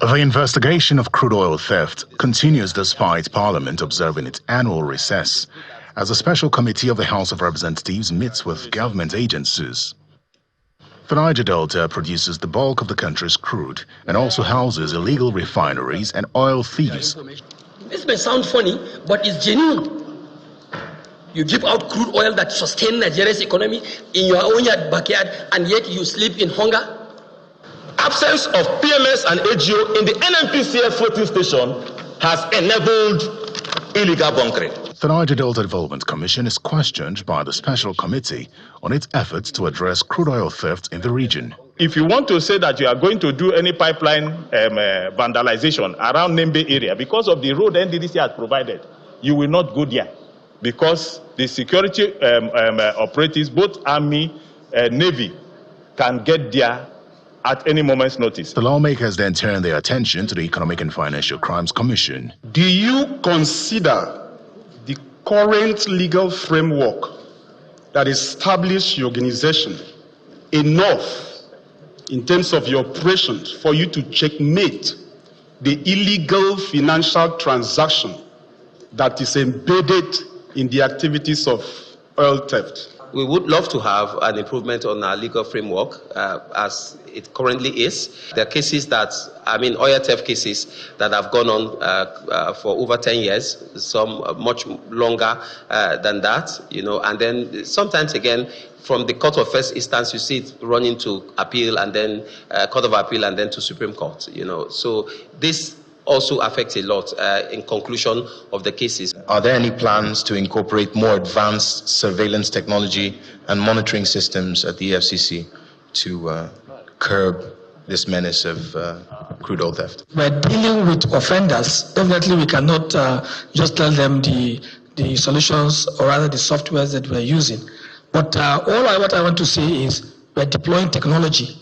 The investigation of crude oil theft continues despite Parliament observing its annual recess, as a special committee of the House of Representatives meets with government agencies. The Niger Delta produces the bulk of the country's crude and also houses illegal refineries and oil thieves. This may sound funny, but it's genuine. You give out crude oil that sustains Nigeria's economy in your own backyard, and yet you sleep in hunger. Absence of PMS and AGO in the NNPCL floating station has enabled illegal bunkering. The Niger Delta Development Commission is questioned by the Special Committee on its efforts to address crude oil theft in the region. If you want to say that you are going to do any pipeline vandalization around Nembe area because of the road NDDC has provided, you will not go there because the security operatives, both Army and Navy, can get there at any moment's notice. The lawmakers then turn their attention to the Economic and Financial Crimes Commission. Do you consider the current legal framework that establishes your organization enough in terms of your operations for you to checkmate the illegal financial transaction that is embedded in the activities of oil theft? We would love to have an improvement on our legal framework as it currently is. There are cases that, oil theft cases that have gone on for over 10 years, some much longer than that, and then sometimes again, from the Court of First Instance, you see it running to appeal and then Court of Appeal and then to Supreme Court, So this also affects a lot in conclusion of the cases. Are there any plans to incorporate more advanced surveillance technology and monitoring systems at the EFCC to curb this menace of crude oil theft? We're dealing with offenders. Definitely we cannot just tell them the solutions or rather the softwares that we're using. But what I want to say is we're deploying technology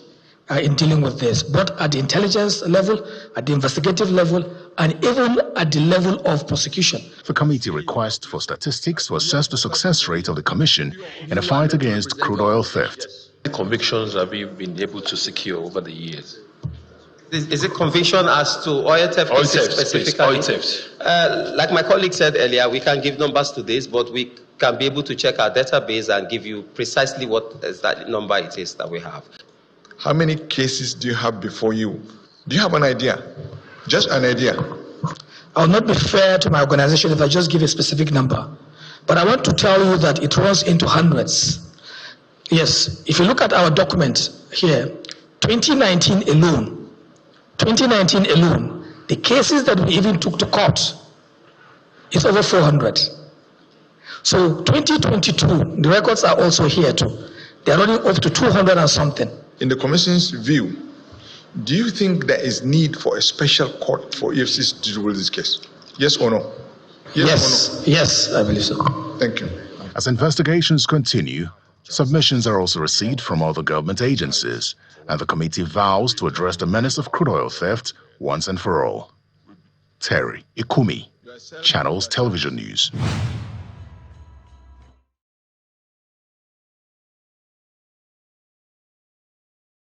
in dealing with this, both at the intelligence level, at the investigative level, and even at the level of prosecution. The committee requests for statistics to assess the success rate of the Commission in the fight against crude oil theft. What convictions have you been able to secure over the years? Is it conviction as to oil theft cases specifically? Oil theft. Like my colleague said earlier, we can give numbers to this, but we can be able to check our database and give you precisely what is that number it is that we have. How many cases do you have before you? Do you have an idea? Just an idea. I will not be fair to my organization if I just give a specific number. But I want to tell you that it runs into hundreds. Yes, if you look at our document here, 2019 alone, the cases that we even took to court is over 400. So 2022, the records are also here too. They are running up to 200 and something. In the Commission's view, do you think there is need for a special court for EFCC to deal with this case? Yes or no? Yes or no? Yes, I believe so. Thank you. As investigations continue, submissions are also received from other government agencies, and the committee vows to address the menace of crude oil theft once and for all. Terry Ikumi, Channels Television News.